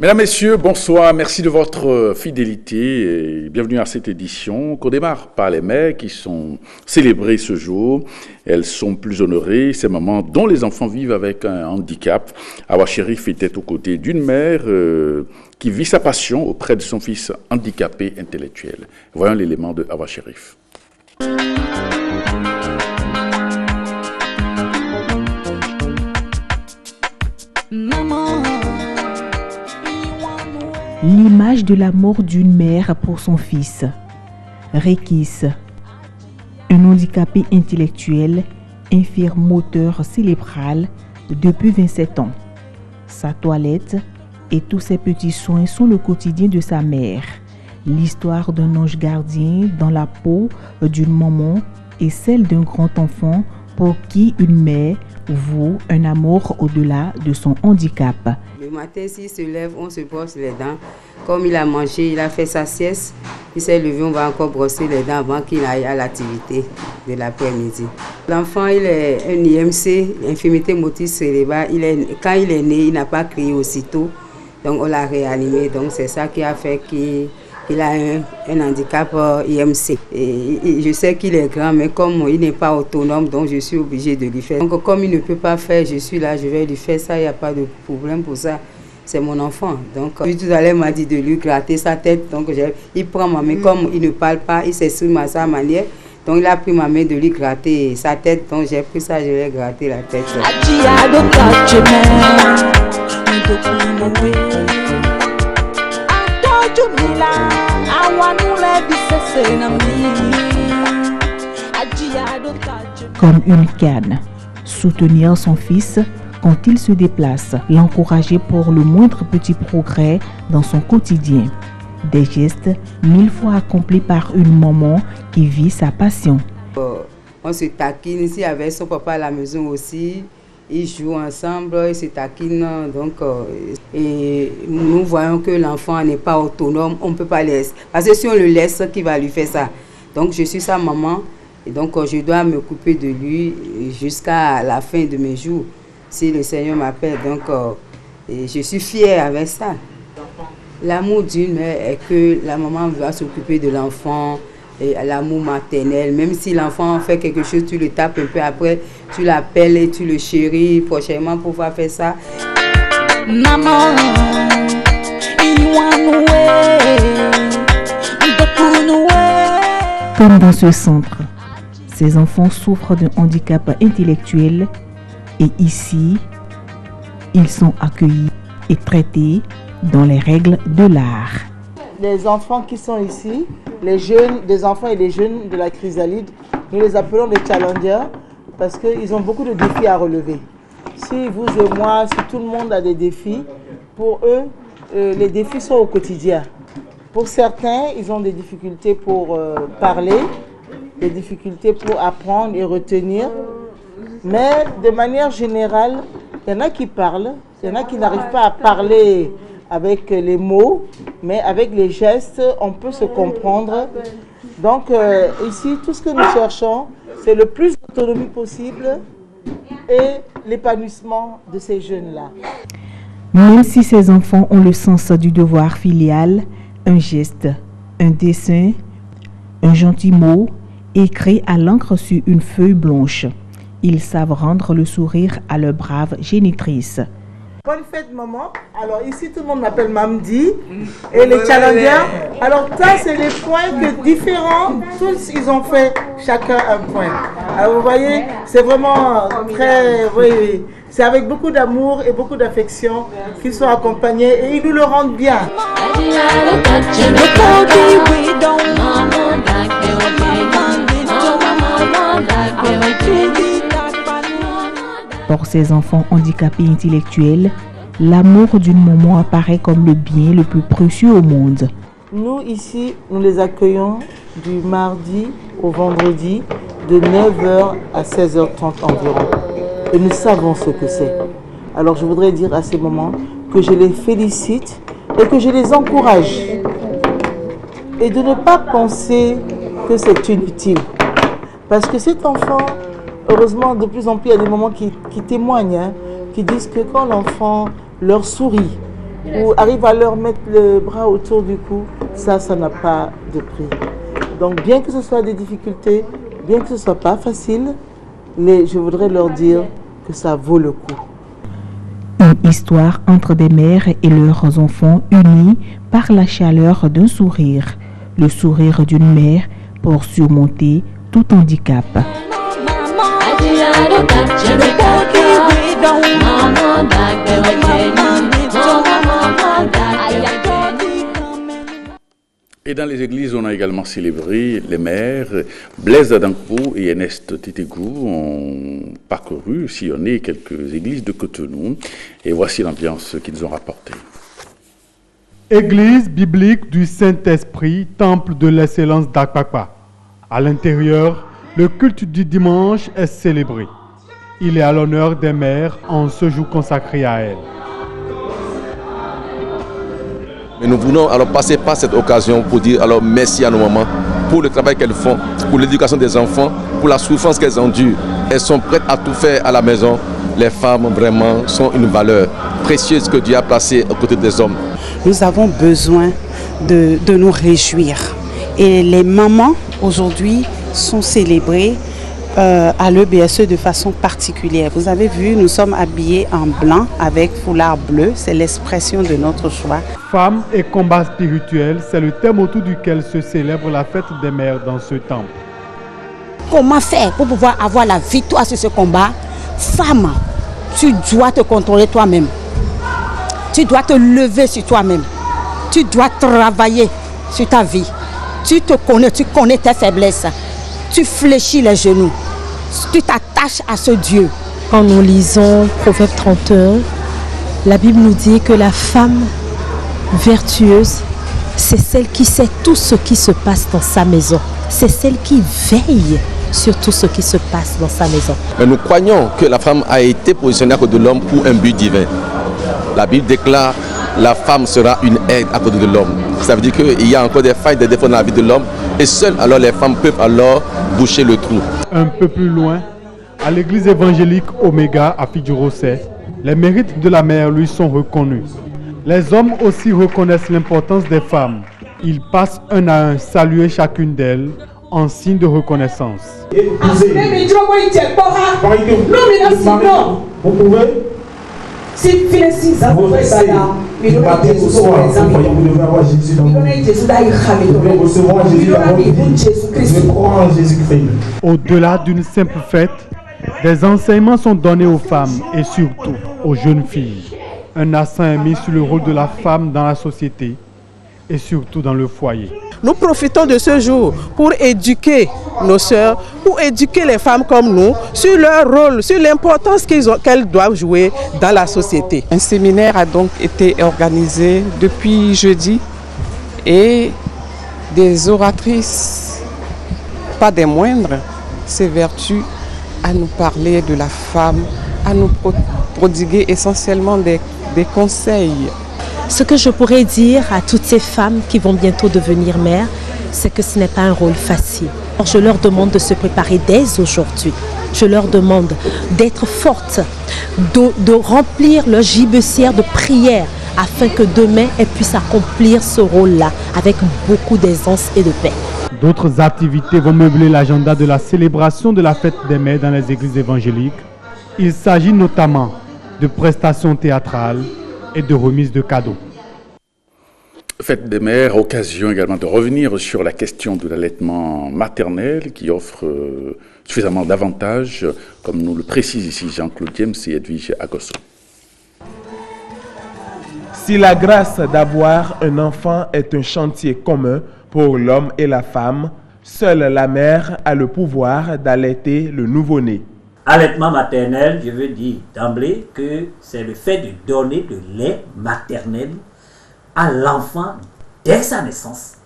Mesdames, Messieurs, bonsoir. Merci de votre fidélité et bienvenue à cette édition qu'on démarre par les mères qui sont célébrées ce jour. Elles sont plus honorées, ces mamans dont les enfants vivent avec un handicap. Awa Cherif était aux côtés d'une mère qui vit sa passion auprès de son fils handicapé intellectuel. Voyons l'élément de Awa Cherif. L'image de l'amour d'une mère pour son fils. Rekis, un handicapé intellectuel, infirme moteur cérébral depuis 27 ans. Sa toilette et tous ses petits soins sont le quotidien de sa mère. L'histoire d'un ange gardien dans la peau d'une maman est celle d'un grand enfant pour qui une mère vaut un amour au-delà de son handicap. Le matin, s'il se lève, on se brosse les dents. Comme il a mangé, il a fait sa sieste, il s'est levé, on va encore brosser les dents avant qu'il aille à l'activité de l'après-midi. L'enfant, il est un IMC, infirmité motrice cérébrale. Quand il est né, il n'a pas crié aussitôt, donc on l'a réanimé. Donc c'est ça qui a fait qu'il a un handicap IMC. Et je sais qu'il est grand, mais comme il n'est pas autonome, donc je suis obligée de lui faire. Donc comme il ne peut pas faire, je suis là, je vais lui faire ça, il n'y a pas de problème pour ça. C'est mon enfant. Donc tout à l'heure, il m'a dit de lui gratter sa tête. Donc il prend ma main, comme il ne parle pas, il s'exprime à sa manière. Donc il a pris ma main de lui gratter sa tête. Donc j'ai pris ça, je lui ai gratté la tête. Comme une canne, soutenir son fils quand il se déplace, l'encourager pour le moindre petit progrès dans son quotidien. Des gestes 1000 fois accomplis par une maman qui vit sa passion. On se taquine ici avec son papa à la maison aussi. Ils jouent ensemble, ils se taquinent. Donc, et nous voyons que l'enfant n'est pas autonome, on ne peut pas laisser. Parce que si on le laisse, qui va lui faire ça? Donc je suis sa maman et donc je dois m'occuper de lui jusqu'à la fin de mes jours. Si le Seigneur m'appelle, donc et je suis fière avec ça. L'amour d'une mère est que la maman va s'occuper de l'enfant, et l'amour maternel. Même si l'enfant fait quelque chose, tu le tapes un peu après, tu l'appelles et tu le chéris prochainement pour pouvoir faire ça. Maman, comme dans ce centre, ces enfants souffrent d'un handicap intellectuel. Et ici, ils sont accueillis et traités dans les règles de l'art. Les enfants qui sont ici, les jeunes, des enfants et les jeunes de la chrysalide, nous les appelons les challengers parce qu'ils ont beaucoup de défis à relever. Si vous et moi, si tout le monde a des défis, pour eux, les défis sont au quotidien. Pour certains, ils ont des difficultés pour parler, des difficultés pour apprendre et retenir. Mais de manière générale, il y en a qui parlent, il y en a qui n'arrivent pas à parler avec les mots, mais avec les gestes, on peut se comprendre. Donc ici, tout ce que nous cherchons, c'est le plus d'autonomie possible et l'épanouissement de ces jeunes-là. Même si ces enfants ont le sens du devoir filial, un geste, un dessin, un gentil mot écrit à l'encre sur une feuille blanche. Ils savent rendre le sourire à leur brave génitrice. Bonne fête, maman. Alors ici, tout le monde m'appelle Mamdi. Et les challengers, alors ça, c'est les points que différents, tous, ils ont fait chacun un point. Alors vous voyez, c'est vraiment très... Oui, c'est avec beaucoup d'amour et beaucoup d'affection qu'ils sont accompagnés et ils nous le rendent bien. Pour ces enfants handicapés intellectuels, l'amour d'une maman apparaît comme le bien le plus précieux au monde. Nous, ici, nous les accueillons du mardi au vendredi de 9h à 16h30 environ. Et nous savons ce que c'est. Alors je voudrais dire à ces moments que je les félicite et que je les encourage. Et de ne pas penser que c'est inutile. Parce que cet enfant, heureusement, de plus en plus, il y a des moments qui témoignent, qui disent que quand l'enfant leur sourit, ou arrive à leur mettre le bras autour du cou, ça n'a pas de prix. Donc bien que ce soit des difficultés, bien que ce ne soit pas facile, je voudrais leur dire que ça vaut le coup. Une histoire entre des mères et leurs enfants unis par la chaleur d'un sourire. Le sourire d'une mère pour surmonter tout handicap. Et dans les églises, on a également célébré les mères. Blaise Adanko et Ernest Tétégou ont parcouru, sillonné quelques églises de Cotonou. Et voici l'ambiance qu'ils nous ont rapportée. Église biblique du Saint-Esprit, temple de l'excellence d'Akpakpa. À l'intérieur, le culte du dimanche est célébré. Il est à l'honneur des mères en ce jour consacré à elles. Mais nous voulons alors passer par cette occasion pour dire alors merci à nos mamans pour le travail qu'elles font, pour l'éducation des enfants, pour la souffrance qu'elles endurent. Elles sont prêtes à tout faire à la maison. Les femmes vraiment sont une valeur précieuse que Dieu a placée aux côtés des hommes. Nous avons besoin de nous réjouir. Et les mamans aujourd'hui sont célébrées à l'EBSE de façon particulière. Vous avez vu, nous sommes habillés en blanc avec foulard bleu. C'est l'expression de notre choix. Femmes et combat spirituel, c'est le thème autour duquel se célèbre la fête des mères dans ce temple. Comment faire pour pouvoir avoir la victoire sur ce combat? Femme, tu dois te contrôler toi-même. Tu dois te lever sur toi-même. Tu dois travailler sur ta vie. Tu connais tes faiblesses. Tu fléchis les genoux. Tu t'attaches à ce Dieu. Quand nous lisons Proverbe 31, la Bible nous dit que la femme vertueuse, c'est celle qui sait tout ce qui se passe dans sa maison. C'est celle qui veille sur tout ce qui se passe dans sa maison. Mais nous croyons que la femme a été positionnée à côté de l'homme pour un but divin. La Bible déclare la femme sera une aide à côté de l'homme. Ça veut dire qu'il y a encore des failles, des défauts dans la vie de l'homme et seules alors les femmes peuvent alors boucher le trou. Un peu plus loin, à l'église évangélique Omega à Fidjurosset, les mérites de la mère lui sont reconnus. Les hommes aussi reconnaissent l'importance des femmes. Ils passent un à un saluer chacune d'elles en signe de reconnaissance. Vous pouvez, si vous battez au soir, vous devez avoir Jésus dans vous. Vous devez recevoir Jésus dans votre vie. Je crois en Jésus-Christ. Au-delà d'une simple fête, des enseignements sont donnés aux femmes et surtout aux jeunes filles. Un accent est mis sur le rôle de la femme dans la société et surtout dans le foyer. Nous profitons de ce jour pour éduquer nos sœurs, pour éduquer les femmes comme nous sur leur rôle, sur l'importance qu'elles doivent jouer dans la société. Un séminaire a donc été organisé depuis jeudi et des oratrices, pas des moindres, s'évertuent à nous parler de la femme, à nous prodiguer essentiellement des conseils. Ce que je pourrais dire à toutes ces femmes qui vont bientôt devenir mères, c'est que ce n'est pas un rôle facile. Je leur demande de se préparer dès aujourd'hui. Je leur demande d'être fortes, de remplir leur gibecière de prière afin que demain elles puissent accomplir ce rôle-là avec beaucoup d'aisance et de paix. D'autres activités vont meubler l'agenda de la célébration de la fête des mères dans les églises évangéliques. Il s'agit notamment de prestations théâtrales et de remise de cadeaux. Fête des mères, occasion également de revenir sur la question de l'allaitement maternel qui offre suffisamment d'avantages, comme nous le précise ici Jean-Claude James et Edwige Agosso. Si la grâce d'avoir un enfant est un chantier commun pour l'homme et la femme, seule la mère a le pouvoir d'allaiter le nouveau-né. Allaitement maternel, je veux dire d'emblée que c'est le fait de donner de lait maternel à l'enfant dès sa naissance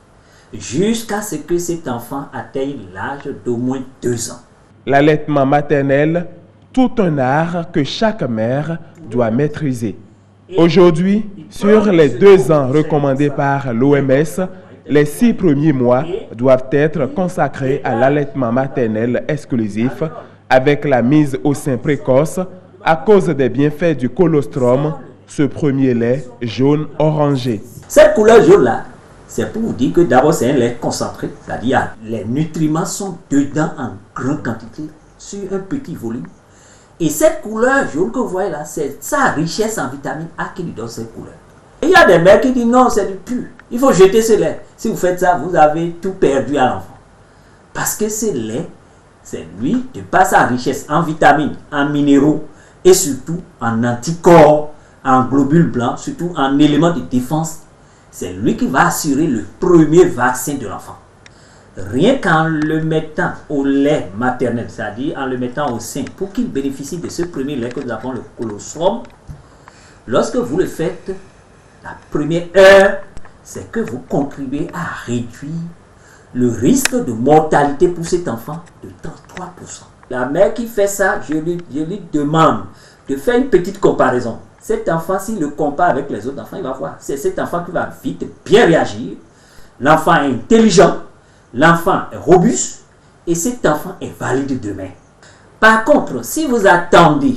jusqu'à ce que cet enfant atteigne l'âge d'au moins 2 ans. L'allaitement maternel, tout un art que chaque mère doit maîtriser. Aujourd'hui, sur les 2 ans recommandés par l'OMS, les 6 premiers mois doivent être consacrés à l'allaitement maternel exclusif avec la mise au sein précoce à cause des bienfaits du colostrum ce premier lait jaune orangé. Cette couleur jaune-là, c'est pour vous dire que d'abord c'est un lait concentré, c'est-à-dire les nutriments sont dedans en grande quantité sur un petit volume. Et cette couleur jaune que vous voyez là, c'est sa richesse en vitamine A qui lui donne cette couleur. Et il y a des mères qui disent non, c'est du pur. Il faut jeter ce lait. Si vous faites ça, vous avez tout perdu à l'enfant. Parce que ce lait, c'est lui, de par sa richesse en vitamines, en minéraux et surtout en anticorps, en globules blancs, surtout en éléments de défense, c'est lui qui va assurer le premier vaccin de l'enfant. Rien qu'en le mettant au lait maternel, c'est-à-dire en le mettant au sein, pour qu'il bénéficie de ce premier lait que nous appelons le colostrum, lorsque vous le faites, la première heure, c'est que vous contribuez à réduire le risque de mortalité pour cet enfant de 33%. La mère qui fait ça, je lui demande de faire une petite comparaison. Cet enfant, s'il le compare avec les autres enfants, il va voir. C'est cet enfant qui va vite, bien réagir. L'enfant est intelligent. L'enfant est robuste et cet enfant est valide demain. Par contre, si vous attendez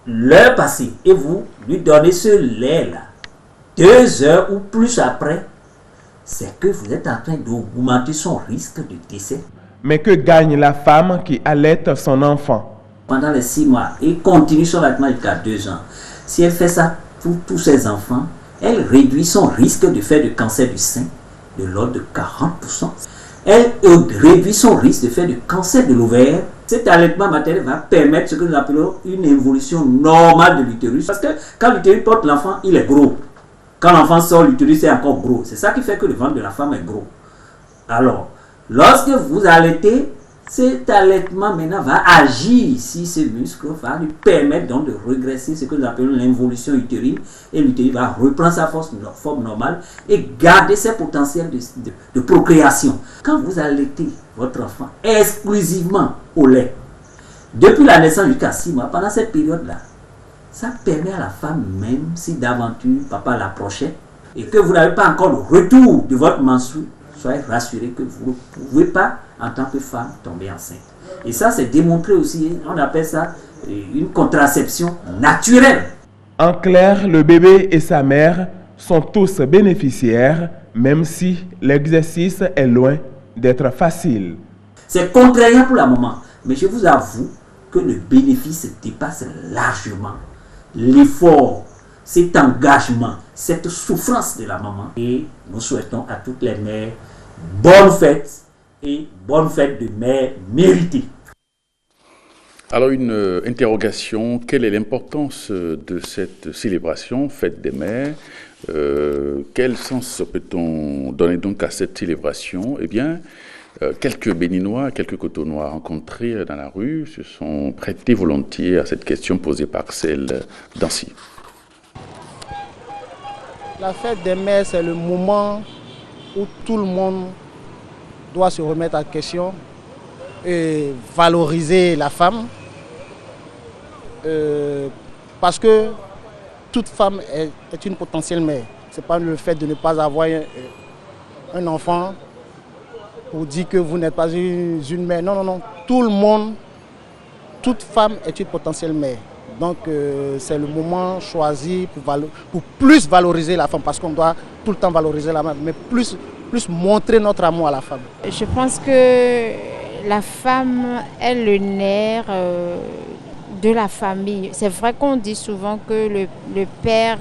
l'heure passée et vous lui donnez ce lait-là 2 heures ou plus après, c'est que vous êtes en train d'augmenter son risque de décès. Mais que gagne la femme qui allaite son enfant? Pendant les 6 mois et continue son allaitement jusqu'à 2 ans. Si elle fait ça pour tous ses enfants, elle réduit son risque de faire de cancer du sein de l'ordre de 40%. Elle réduit son risque de faire de cancer de l'ovaire. Cet allaitement maternel va permettre ce que nous appelons une évolution normale de l'utérus. Parce que quand l'utérus porte l'enfant, il est gros. Quand l'enfant sort, l'utérus est encore gros. C'est ça qui fait que le ventre de la femme est gros. Alors, lorsque vous allaitez, cet allaitement maintenant va agir si ce muscle va lui permettre donc de régresser ce que nous appelons l'involution utérine et l'utérus va reprendre sa forme normale et garder ses potentiels de procréation. Quand vous allaitez votre enfant exclusivement au lait, depuis la naissance jusqu'à 6 mois, pendant cette période-là, ça permet à la femme, même si d'aventure papa l'approchait et que vous n'avez pas encore le retour de votre menstru, soyez rassurés que vous ne pouvez pas, en tant que femme, tomber enceinte. Et ça, c'est démontré aussi, on appelle ça une contraception naturelle. En clair, le bébé et sa mère sont tous bénéficiaires, même si l'exercice est loin d'être facile. C'est contraignant pour la maman, mais je vous avoue que le bénéfice dépasse largement l'effort, cet engagement, cette souffrance de la maman. Et nous souhaitons à toutes les mères bonne fête et bonne fête de mère méritée. Alors une interrogation, quelle est l'importance de cette célébration, fête des mères? Quel sens peut-on donner donc à cette célébration? Eh bien, quelques Béninois, quelques Cotonois rencontrés dans la rue se sont prêtés volontiers à cette question posée par celle d'Ancy. La fête des mères, c'est le moment où tout le monde doit se remettre en question et valoriser la femme. Parce que toute femme est une potentielle mère. Ce n'est pas le fait de ne pas avoir un enfant pour dire que vous n'êtes pas une mère. Non, non, non. Tout le monde, toute femme est une potentielle mère. Donc c'est le moment choisi pour plus valoriser la femme, parce qu'on doit tout le temps valoriser la femme, mais plus montrer notre amour à la femme. Je pense que la femme est le nerf de la famille. C'est vrai qu'on dit souvent que le père,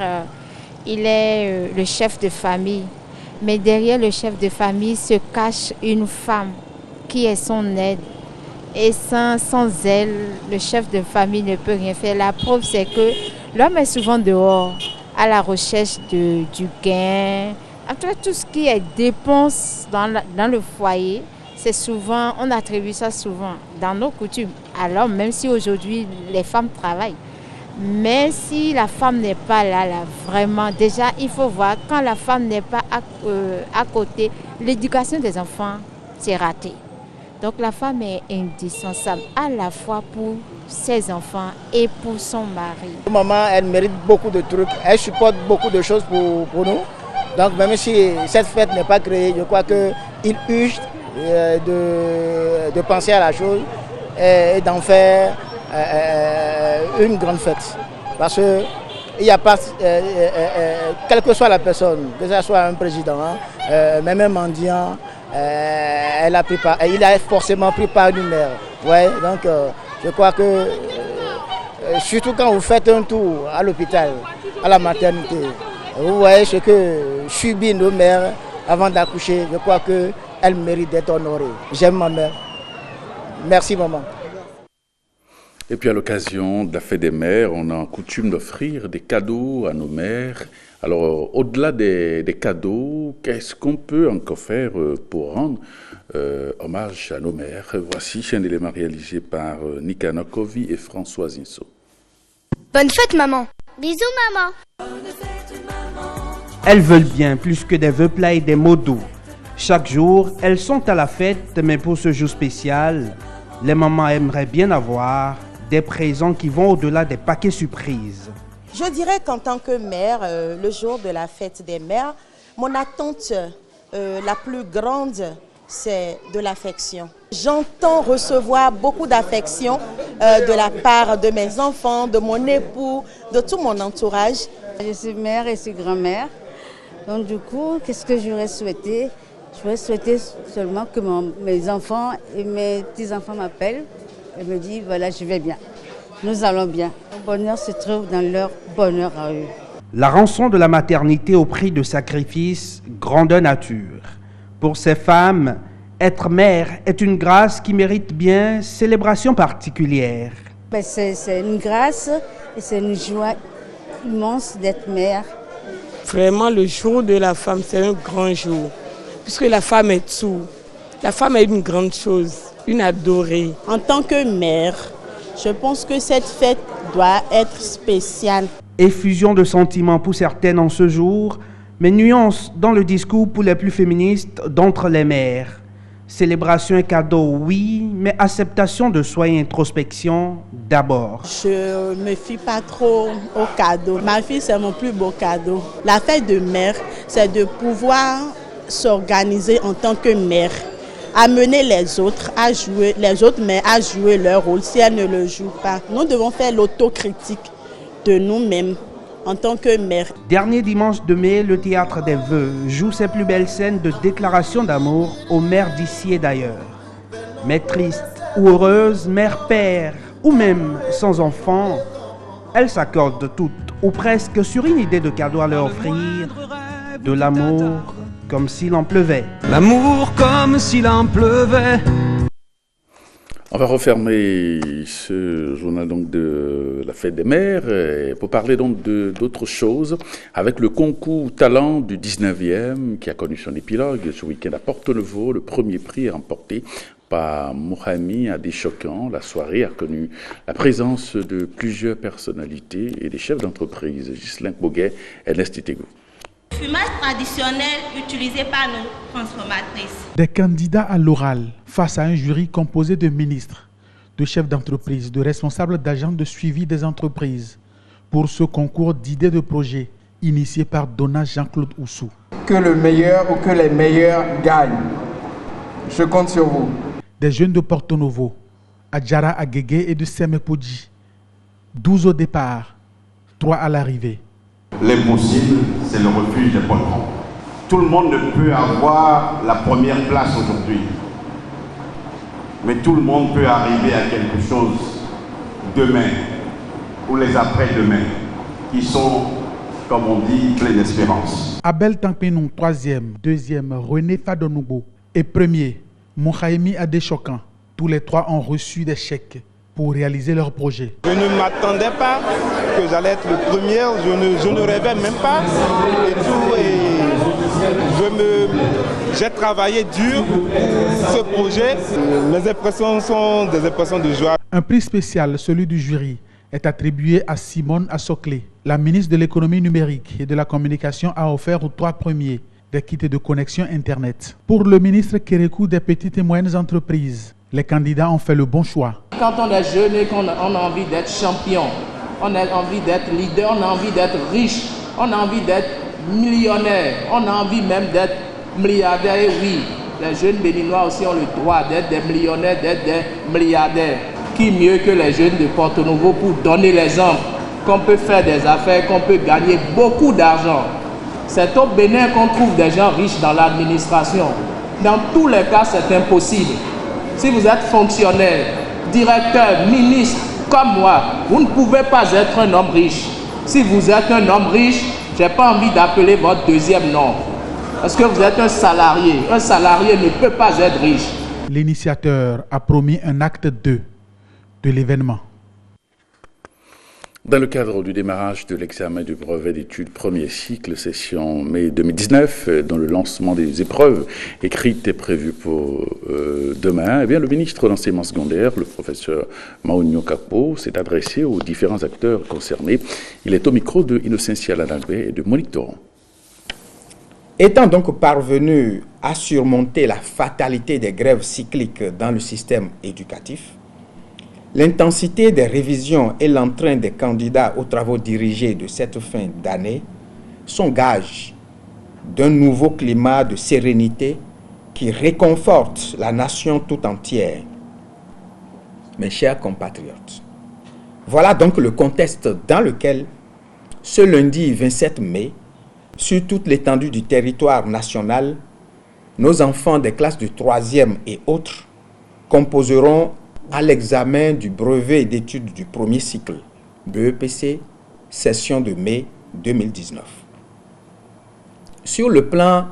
il est le chef de famille, mais derrière le chef de famille se cache une femme qui est son aide. Et sans elle, le chef de famille ne peut rien faire. La preuve, c'est que l'homme est souvent dehors, à la recherche du gain. En tout cas, tout ce qui est dépense dans le foyer, c'est souvent, on attribue ça souvent dans nos coutumes. Alors, même si aujourd'hui, les femmes travaillent, mais si la femme n'est pas là, vraiment, déjà, il faut voir, quand la femme n'est pas à côté, l'éducation des enfants, c'est raté. Donc la femme est indispensable à la fois pour ses enfants et pour son mari. Maman, elle mérite beaucoup de trucs, elle supporte beaucoup de choses pour nous. Donc même si cette fête n'est pas créée, je crois qu'il urge de penser à la chose et d'en faire une grande fête. Parce que il n'y a pas, quelle que soit la personne, que ce soit un président, même un mendiant, il a forcément pris part d'une mère. Ouais, donc je crois que, surtout quand vous faites un tour à l'hôpital, à la maternité, vous voyez ce que subit nos mères avant d'accoucher. Je crois qu'elle mérite d'être honorée. J'aime ma mère. Merci maman. Et puis à l'occasion de la fête des mères, on a coutume d'offrir des cadeaux à nos mères. Alors au-delà des cadeaux, qu'est-ce qu'on peut encore faire pour rendre hommage à nos mères? Voici un élément réalisé par Nika Nakovi et Françoise Inso. Bonne fête maman. Bisous maman. Elles veulent bien plus que des vœux plats et des mots doux. Chaque jour, elles sont à la fête, mais pour ce jour spécial, les mamans aimeraient bien avoir des présents qui vont au-delà des paquets surprises. Je dirais qu'en tant que mère, le jour de la fête des mères, mon attente la plus grande, c'est de l'affection. J'entends recevoir beaucoup d'affection de la part de mes enfants, de mon époux, de tout mon entourage. Je suis mère et je suis grand-mère. Donc du coup, qu'est-ce que j'aurais souhaité? J'aurais souhaité seulement que mes enfants et mes petits-enfants m'appellent et me disent voilà, je vais bien. Nous allons bien. Le bonheur se trouve dans leur bonheur à eux. La rançon de la maternité au prix de sacrifices, grandeur nature. Pour ces femmes, être mère est une grâce qui mérite bien célébration particulière. C'est une grâce et c'est une joie immense d'être mère. Vraiment, le jour de la femme, c'est un grand jour. Puisque la femme est tout. La femme est une grande chose, une adorée. En tant que mère, je pense que cette fête doit être spéciale. Effusion de sentiments pour certaines en ce jour, mais nuance dans le discours pour les plus féministes d'entre les mères. Célébration et cadeau, oui, mais acceptation de soi et introspection d'abord. Je ne me fie pas trop au cadeau. Ma fille, c'est mon plus beau cadeau. La fête de mère, c'est de pouvoir s'organiser en tant que mère, amener les autres mères à jouer leur rôle si elles ne le jouent pas. Nous devons faire l'autocritique de nous-mêmes en tant que mère. Dernier dimanche de mai, le Théâtre des Vœux joue ses plus belles scènes de déclaration d'amour aux mères d'ici et d'ailleurs. Mères tristes ou heureuses, mères pères ou même sans enfants, elles s'accordent toutes ou presque sur une idée de cadeau à leur offrir, de l'amour comme s'il en pleuvait. L'amour comme s'il en pleuvait. On va refermer ce journal donc de la fête des mères pour parler donc d'autres choses avec le concours talent du 19e qui a connu son épilogue ce week-end à Porto-Novo. Le premier prix est remporté par Mohamed Adéchokan. La soirée a connu la présence de plusieurs personnalités et des chefs d'entreprise. Ghislain Boguet, Ernest Itego. Fumage traditionnel utilisé par nos transformatrices. Des candidats à l'oral face à un jury composé de ministres, de chefs d'entreprise, de responsables d'agents de suivi des entreprises pour ce concours d'idées de projets initié par Dona Jean-Claude Oussou. Que le meilleur ou que les meilleurs gagnent. Je compte sur vous. Des jeunes de Porto-Novo, Adjara Agege et de Semepodji. 12 au départ, 3 à l'arrivée. L'impossible, c'est le refuge des patrons. Tout le monde ne peut avoir la première place aujourd'hui. Mais tout le monde peut arriver à quelque chose demain ou les après-demain qui sont, comme on dit, pleins d'espérance. Abel Tankpenou, 3e, 2e, René Fadonoubo et 1er, Mohamed Adéchokan. Tous les 3 ont reçu des chèques pour réaliser leur projet. Je ne m'attendais pas que j'allais être le premier, je ne rêvais même pas et tout. J'ai travaillé dur pour ce projet. Mes impressions sont des impressions de joie. Un prix spécial, celui du jury, est attribué à Simone Assoklé. La ministre de l'économie numérique et de la communication a offert aux 3 premiers des kits de connexion Internet. Pour le ministre Kérékou des petites et moyennes entreprises, les candidats ont fait le bon choix. Quand on est jeune et qu'on a envie d'être champion, on a envie d'être leader, on a envie d'être riche, on a envie d'être millionnaire, on a envie même d'être milliardaire. Et oui, les jeunes béninois aussi ont le droit d'être des millionnaires, d'être des milliardaires. Qui mieux que les jeunes de Porto-Novo pour donner l'exemple qu'on peut faire des affaires, qu'on peut gagner beaucoup d'argent. C'est au Bénin qu'on trouve des gens riches dans l'administration. Dans tous les cas, c'est impossible. Si vous êtes fonctionnaire, directeur, ministre, comme moi, vous ne pouvez pas être un homme riche. Si vous êtes un homme riche, je n'ai pas envie d'appeler votre deuxième nom. Parce que vous êtes un salarié. Un salarié ne peut pas être riche. L'initiateur a promis un acte 2 de l'événement. Dans le cadre du démarrage de l'examen du brevet d'études premier cycle, session mai 2019, dont le lancement des épreuves écrites est prévu pour demain, eh bien, le ministre de l'Enseignement secondaire, le professeur Maunio Kakpo, s'est adressé aux différents acteurs concernés. Il est au micro de Innocentia Ladangbe et de Monique Toron. Étant donc parvenu à surmonter la fatalité des grèves cycliques dans le système éducatif, l'intensité des révisions et l'entrain des candidats aux travaux dirigés de cette fin d'année sont gages d'un nouveau climat de sérénité qui réconforte la nation tout entière. Mes chers compatriotes, voilà donc le contexte dans lequel, ce lundi 27 mai, sur toute l'étendue du territoire national, nos enfants des classes de 3e et autres composeront à l'examen du brevet d'études du premier cycle, BEPC, session de mai 2019. Sur le plan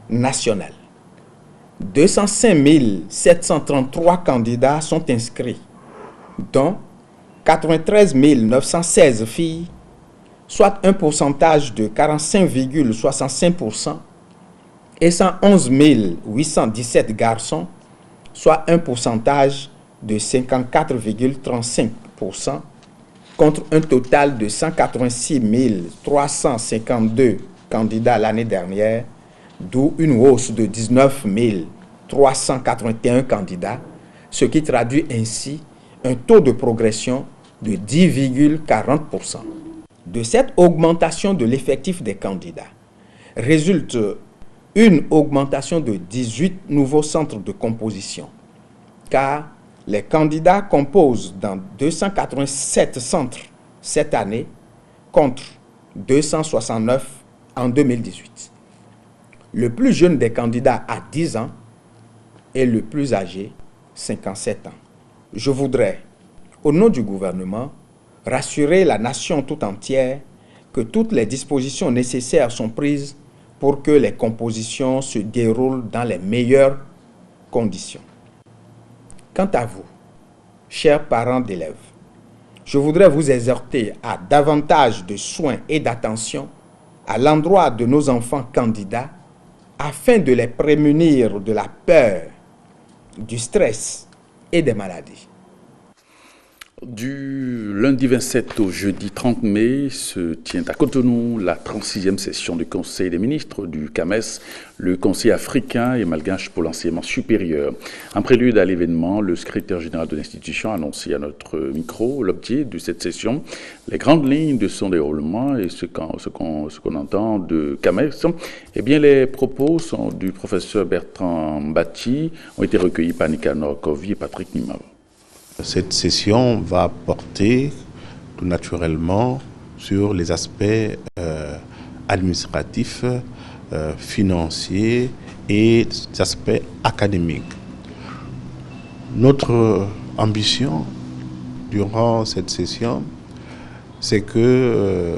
national, 205 733 candidats sont inscrits, dont 93 916 filles, soit un pourcentage de 45,65%, et 111 817 garçons, soit un pourcentage de 54,35%, contre un total de 186 352 candidats l'année dernière, d'où une hausse de 19 381 candidats, ce qui traduit ainsi un taux de progression de 10,40%. De cette augmentation de l'effectif des candidats résulte une augmentation de 18 nouveaux centres de composition, car les candidats composent dans 287 centres cette année contre 269 en 2018. Le plus jeune des candidats a 10 ans et le plus âgé 57 ans. Je voudrais, au nom du gouvernement, rassurer la nation tout entière que toutes les dispositions nécessaires sont prises pour que les compositions se déroulent dans les meilleures conditions. Quant à vous, chers parents d'élèves, je voudrais vous exhorter à davantage de soins et d'attention à l'endroit de nos enfants candidats afin de les prémunir de la peur, du stress et des maladies. Du lundi 27 au jeudi 30 mai se tient à Cotonou la 36e session du Conseil des ministres du CAMES, le Conseil africain et malgache pour l'enseignement supérieur. En prélude à l'événement, le secrétaire général de l'institution a annoncé à notre micro l'objet de cette session, les grandes lignes de son déroulement et ce qu'on entend de CAMES. Eh bien, les propos du professeur Bertrand Mbati ont été recueillis par Nicanor Kovi et Patrick Nimava. Cette session va porter tout naturellement sur les aspects administratifs, financiers et des aspects académiques. Notre ambition durant cette session, c'est que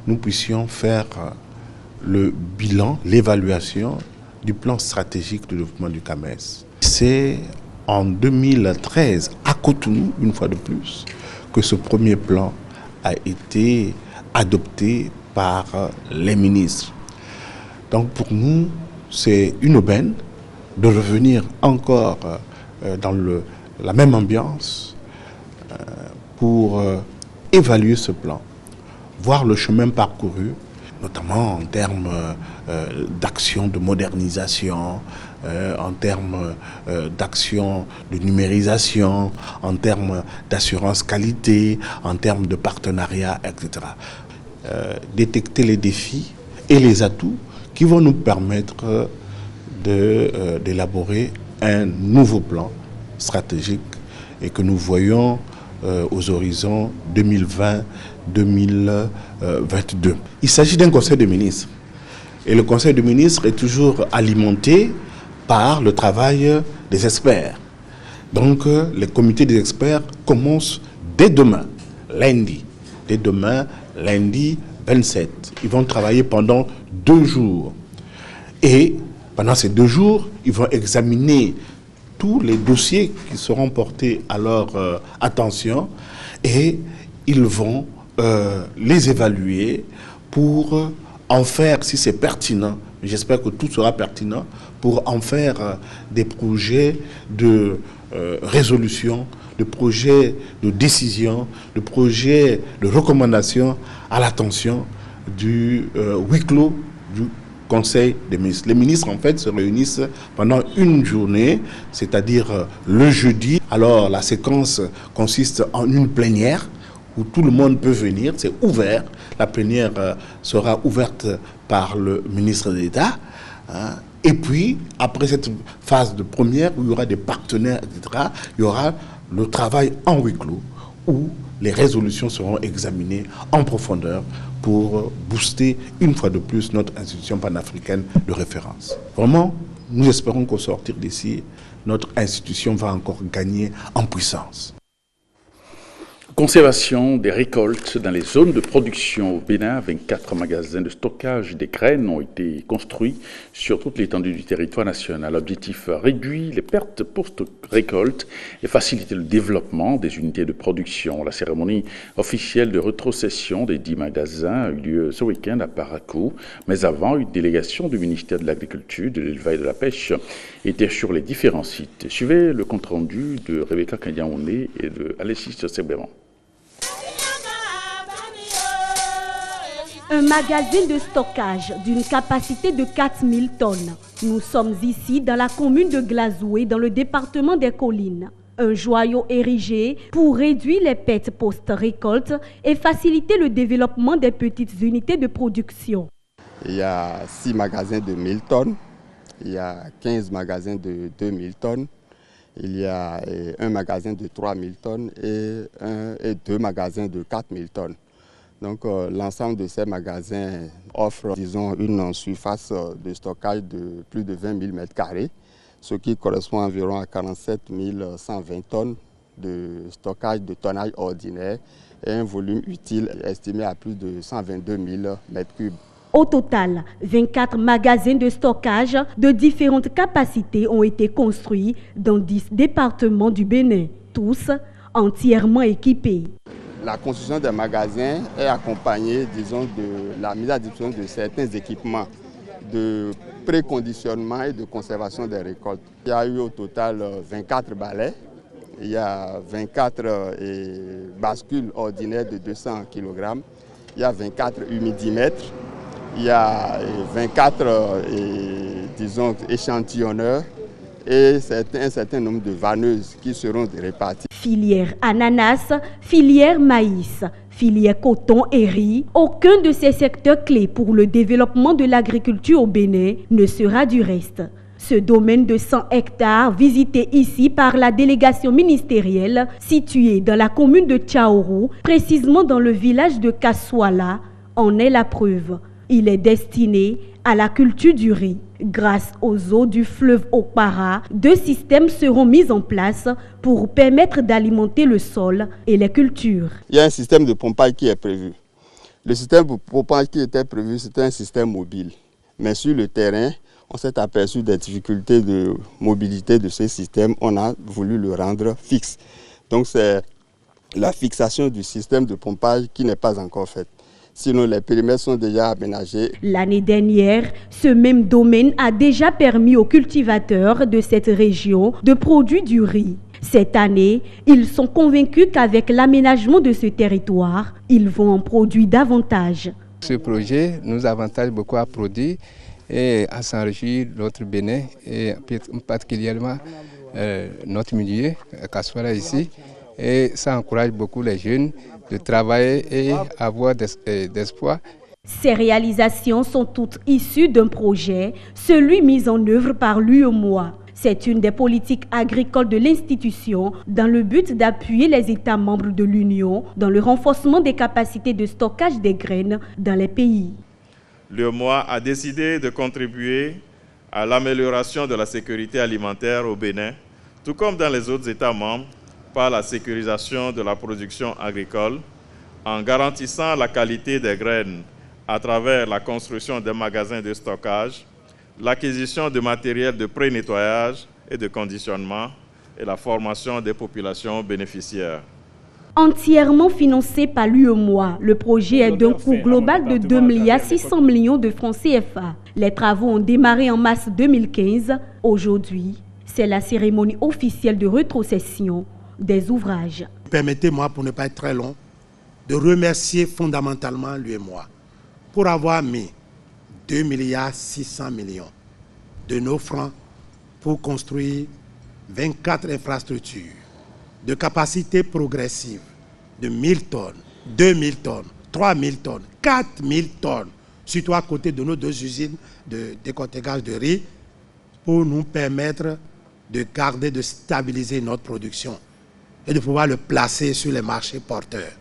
nous puissions faire le bilan, l'évaluation du plan stratégique de développement du CAMES. C'est en 2013, à Cotonou, une fois de plus, que ce premier plan a été adopté par les ministres. Donc pour nous, c'est une aubaine de revenir encore dans la même ambiance pour évaluer ce plan, voir le chemin parcouru, notamment en termes d'action de modernisation, en termes d'action de numérisation, en termes d'assurance qualité, en termes de partenariat, etc. Détecter les défis et les atouts qui vont nous permettre d'élaborer un nouveau plan stratégique et que nous voyons aux horizons 2020-2022. Il s'agit d'un conseil de ministres. Et le conseil de ministres est toujours alimenté par le travail des experts. Donc, les comités des experts commencent dès demain, lundi. Dès demain, lundi 27. Ils vont travailler pendant 2 jours. Et pendant ces 2 jours, ils vont examiner tous les dossiers qui seront portés à leur attention et ils vont les évaluer pour en faire, si c'est pertinent, j'espère que tout sera pertinent, pour en faire des projets de résolution, de projets de décision, de projets de recommandation à l'attention du huis clos du Conseil des ministres. Les ministres, en fait, se réunissent pendant une journée, c'est-à-dire le jeudi. Alors, la séquence consiste en une plénière où tout le monde peut venir, c'est ouvert. La plénière sera ouverte par le ministre d'État. Et puis, après cette phase de première, où il y aura des partenaires, etc., il y aura le travail en huis clos, où les résolutions seront examinées en profondeur pour booster une fois de plus notre institution panafricaine de référence. Vraiment, nous espérons qu'au sortir d'ici, notre institution va encore gagner en puissance. Conservation des récoltes dans les zones de production. Au Bénin, 24 magasins de stockage des graines ont été construits sur toute l'étendue du territoire national. L'objectif, réduire les pertes post-récolte et faciliter le développement des unités de production. La cérémonie officielle de rétrocession des 10 magasins a eu lieu ce week-end à Parakou. Mais avant, une délégation du ministère de l'Agriculture, de l'Élevage et de la Pêche était sur les différents sites. Suivez le compte-rendu de Rebecca Kandiaoune et de Alexis Sebéman. Un magasin de stockage d'une capacité de 4000 tonnes. Nous sommes ici dans la commune de Glazoué, dans le département des Collines. Un joyau érigé pour réduire les pertes post-récolte et faciliter le développement des petites unités de production. Il y a 6 magasins de 1000 tonnes, il y a 15 magasins de 2000 tonnes, il y a un magasin de 3000 tonnes et 2 magasins de 4000 tonnes. Donc l'ensemble de ces magasins offre, disons, une surface de stockage de plus de 20 000 m², ce qui correspond environ à 47 120 tonnes de stockage de tonnage ordinaire et un volume utile estimé à plus de 122 000 m3. Au total, 24 magasins de stockage de différentes capacités ont été construits dans 10 départements du Bénin, tous entièrement équipés. La construction des magasins est accompagnée, disons, de la mise à disposition de certains équipements de préconditionnement et de conservation des récoltes. Il y a eu au total 24 balais, il y a 24 bascules ordinaires de 200 kg, il y a 24 humidimètres, il y a 24 disons, échantillonneurs et un certain nombre de vanneuses qui seront réparties. Filière ananas, filière maïs, filière coton et riz, aucun de ces secteurs clés pour le développement de l'agriculture au Bénin ne sera du reste. Ce domaine de 100 hectares visité ici par la délégation ministérielle située dans la commune de Tchaourou, précisément dans le village de Kassouala, en est la preuve. Il est destiné à la culture du riz. Grâce aux eaux du fleuve Okpara, 2 systèmes seront mis en place pour permettre d'alimenter le sol et les cultures. Il y a un système de pompage qui est prévu. Le système de pompage qui était prévu, c'était un système mobile. Mais sur le terrain, on s'est aperçu des difficultés de mobilité de ce système. On a voulu le rendre fixe. Donc c'est la fixation du système de pompage qui n'est pas encore faite. Sinon, les périmètres sont déjà aménagés. L'année dernière, ce même domaine a déjà permis aux cultivateurs de cette région de produire du riz. Cette année, ils sont convaincus qu'avec l'aménagement de ce territoire, ils vont en produire davantage. Ce projet nous avantage beaucoup à produire et à s'enrichir notre Bénin et particulièrement notre milieu, Kassouala ici. Et ça encourage beaucoup les jeunes de travailler et avoir d'espoir. Ces réalisations sont toutes issues d'un projet, celui mis en œuvre par l'UEMOA. C'est une des politiques agricoles de l'institution dans le but d'appuyer les États membres de l'Union dans le renforcement des capacités de stockage des graines dans les pays. L'UEMOA a décidé de contribuer à l'amélioration de la sécurité alimentaire au Bénin, tout comme dans les autres États membres, par la sécurisation de la production agricole, en garantissant la qualité des graines à travers la construction des magasins de stockage, l'acquisition de matériel de pré-nettoyage et de conditionnement et la formation des populations bénéficiaires. Entièrement financé par l'UEMOA, le projet est d'un coût global de 2,6 milliards de francs CFA. Les travaux ont démarré en mars 2015. Aujourd'hui, c'est la cérémonie officielle de rétrocession des ouvrages. Permettez-moi, pour ne pas être très long, de remercier fondamentalement l'UEMOA pour avoir mis 2,6 milliards de nos francs pour construire 24 infrastructures de capacité progressive de 1000 tonnes, 2000 tonnes, 3000 tonnes, 4000 tonnes, surtout à côté de nos deux usines de décortiquage de riz, pour nous permettre de garder, de stabiliser notre production et de pouvoir le placer sur les marchés porteurs.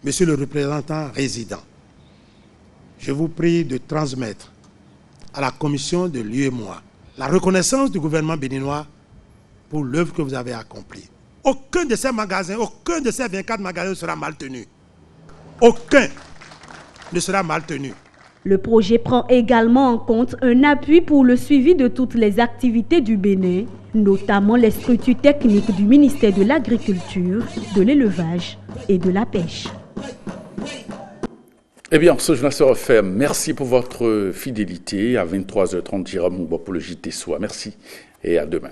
Monsieur le représentant résident, je vous prie de transmettre à la commission de l'UEMOA la reconnaissance du gouvernement béninois pour l'œuvre que vous avez accomplie. Aucun de ces magasins, aucun de ces 24 magasins ne sera mal tenu. Aucun ne sera mal tenu. Le projet prend également en compte un appui pour le suivi de toutes les activités du Bénin, notamment les structures techniques du ministère de l'Agriculture, de l'Élevage et de la Pêche. Eh bien, ce journal se referme. Merci pour votre fidélité. À 23h30, Jérôme Mouba pour le JT Soir. Merci et à demain.